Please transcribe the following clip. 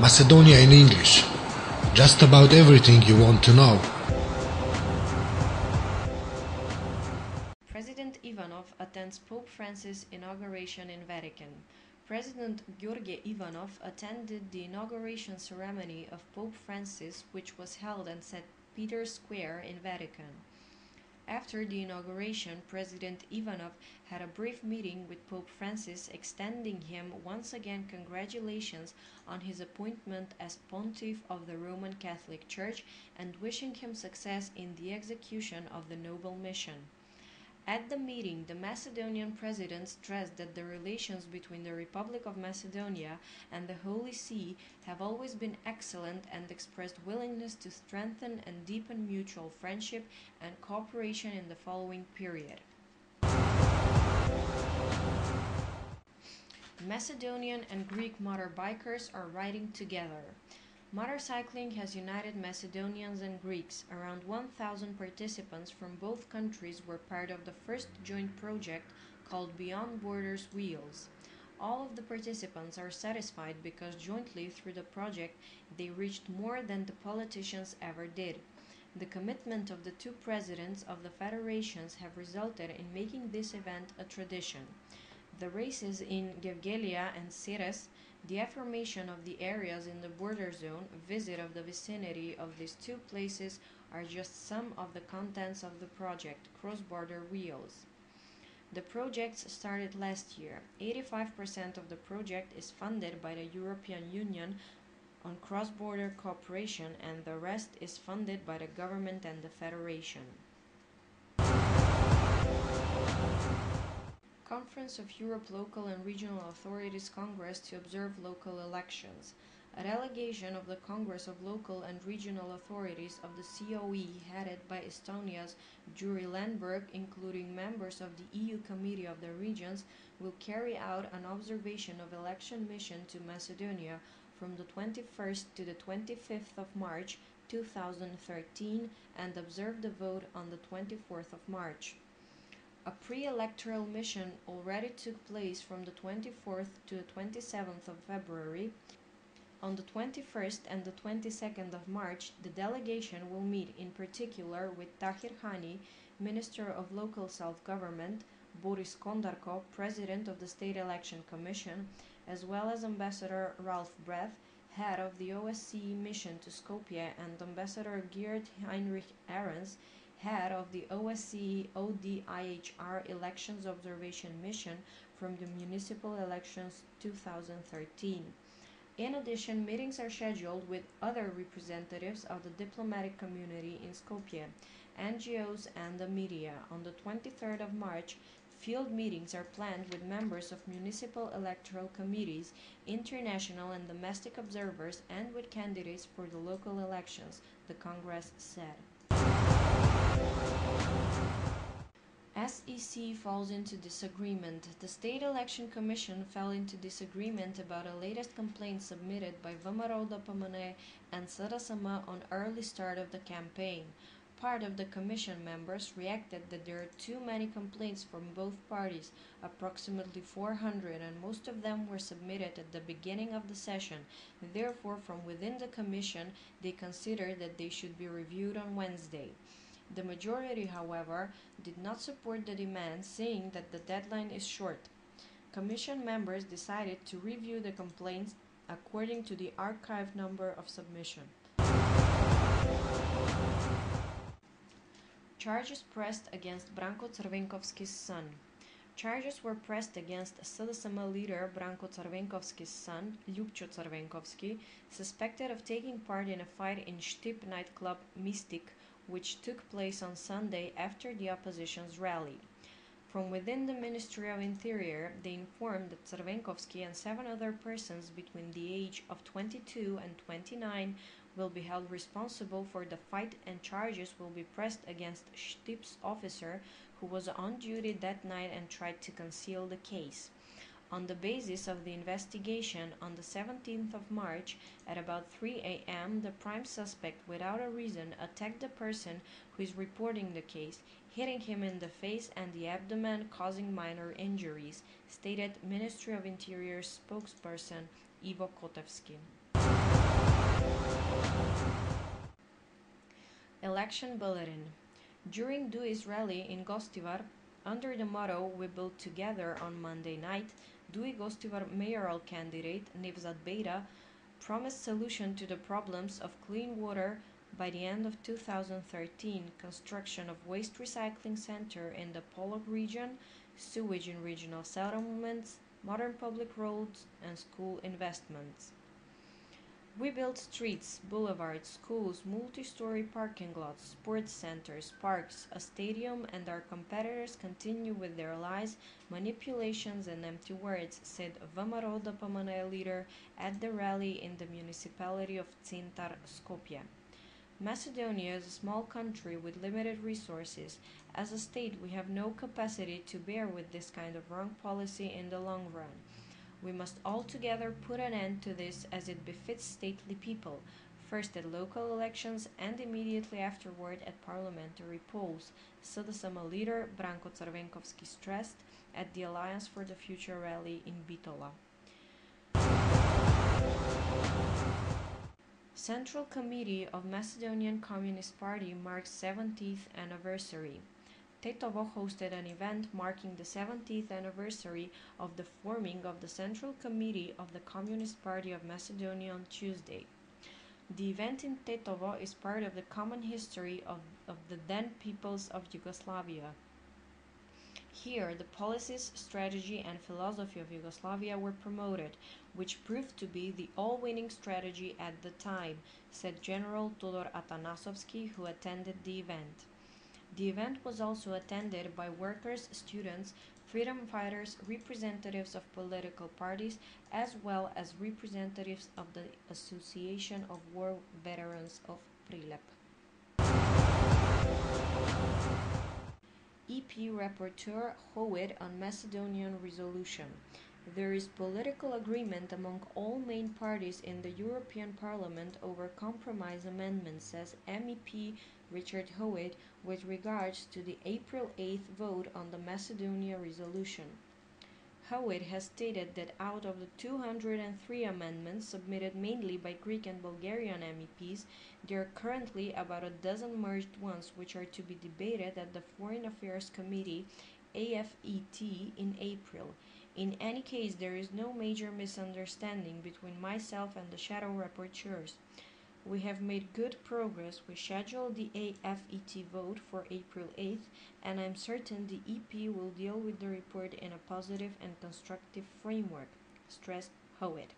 Macedonia in English. Just about everything you want to know. President Ivanov attends Pope Francis' inauguration in Vatican. President Gheorghe Ivanov attended the inauguration ceremony of Pope Francis, which was held at St. Peter's Square in Vatican. After the inauguration, President Ivanov had a brief meeting with Pope Francis, extending him once again congratulations on his appointment as Pontiff of the Roman Catholic Church and wishing him success in the execution of the noble mission. At the meeting, the Macedonian president stressed that the relations between the Republic of Macedonia and the Holy See have always been excellent and expressed willingness to strengthen and deepen mutual friendship and cooperation in the following period. Macedonian and Greek motorbikers are riding together. Motorcycling has united Macedonians and Greeks. Around 1,000 participants from both countries were part of the first joint project called Beyond Borders Wheels. All of the participants are satisfied because jointly through the project they reached more than the politicians ever did. The commitment of the two presidents of the federations have resulted in making this event a tradition. The races in Gevgelia and Ceres, the affirmation of the areas in the border zone, visit of the vicinity of these two places are just some of the contents of the project, Cross-Border Wheels. The project started last year. 85% of the project is funded by the European Union on cross-border cooperation and the rest is funded by the government and the Federation. Conference of Europe Local and Regional Authorities Congress to observe local elections. A delegation of the Congress of Local and Regional Authorities of the COE, headed by Estonia's Jüri Landberg, including members of the EU Committee of the Regions, will carry out an observation of election mission to Macedonia from the 21st to the 25th of March 2013 and observe the vote on the 24th of March. A pre-electoral mission already took place from the 24th to the 27th of February. On the 21st and the 22nd of March, the delegation will meet in particular with Tahir Hani, Minister of Local Self-Government, Boris Kondarko, President of the State Election Commission, as well as Ambassador Ralph Breth, head of the OSCE mission to Skopje, and Ambassador Geert Heinrich Ahrens, head of the OSCE ODIHR Elections Observation Mission from the Municipal Elections 2013. In addition, meetings are scheduled with other representatives of the diplomatic community in Skopje, NGOs and the media. On the 23rd of March, field meetings are planned with members of municipal electoral committees, international and domestic observers, and with candidates for the local elections, the Congress said. SEC falls into disagreement. The State Election Commission fell into disagreement about a latest complaint submitted by Vămăroda Pămâne and SRSM on early start of the campaign. Part of the commission members reacted that there are too many complaints from both parties, approximately 400, and most of them were submitted at the beginning of the session. Therefore, from within the commission, they considered that they should be reviewed on Wednesday. The majority, however, did not support the demand, saying that the deadline is short. Commission members decided to review the complaints according to the archive number of submission. Charges pressed against Branko Crvenkovski's son. Charges were pressed against SDSM leader Branko Crvenkovski's son, Ljupčo Crvenkovski, suspected of taking part in a fight in Štip nightclub Mystic, which took place on Sunday after the opposition's rally. From within the Ministry of Interior, they informed that Crvenkovski and 7 other persons between the age of 22 and 29 will be held responsible for the fight, and charges will be pressed against Štip's officer who was on duty that night and tried to conceal the case. On the basis of the investigation, on the 17th of March, at about 3 a.m., the prime suspect, without a reason, attacked the person who is reporting the case, hitting him in the face and the abdomen, causing minor injuries, stated Ministry of Interior spokesperson Ivo Kotevski. Election Bulletin. During Dui's rally in Gostivar, under the motto "We Build Together" on Monday night, Dui Gostivar mayoral candidate Nevzat Beira promised solution to the problems of clean water by the end of 2013, construction of waste recycling center in the Polog region, sewage in regional settlements, modern public roads, and school investments. We build streets, boulevards, schools, multi-story parking lots, sports centers, parks, a stadium, and our competitors continue with their lies, manipulations, and empty words, said Vamaroda Pamanaya leader at the rally in the municipality of Tsintar, Skopje. Macedonia is a small country with limited resources. As a state, we have no capacity to bear with this kind of wrong policy in the long run. We must altogether put an end to this as it befits stately people, first at local elections and immediately afterward at parliamentary polls, SDSM leader Branko Crvenkovski stressed at the Alliance for the Future rally in Bitola. Central Committee of Macedonian Communist Party marks 70th anniversary. Tetovo hosted an event marking the 70th anniversary of the forming of the Central Committee of the Communist Party of Macedonia on Tuesday. The event in Tetovo is part of the common history of the then peoples of Yugoslavia. Here, the policies, strategy, and philosophy of Yugoslavia were promoted, which proved to be the all-winning strategy at the time, said General Todor Atanasovsky, who attended the event. The event was also attended by workers, students, freedom fighters, representatives of political parties, as well as representatives of the Association of War Veterans of Prilep. EP Rapporteur Howitt on Macedonian resolution. There is political agreement among all main parties in the European Parliament over compromise amendments, says MEP Richard Howitt with regards to the April 8th vote on the Macedonia resolution. Howitt has stated that out of the 203 amendments submitted mainly by Greek and Bulgarian MEPs, there are currently about a dozen merged ones which are to be debated at the Foreign Affairs Committee AFET in April. In any case, there is no major misunderstanding between myself and the shadow rapporteurs. We have made good progress. We scheduled the AFET vote for April 8th, and I'm certain the EP will deal with the report in a positive and constructive framework, stressed Howitt.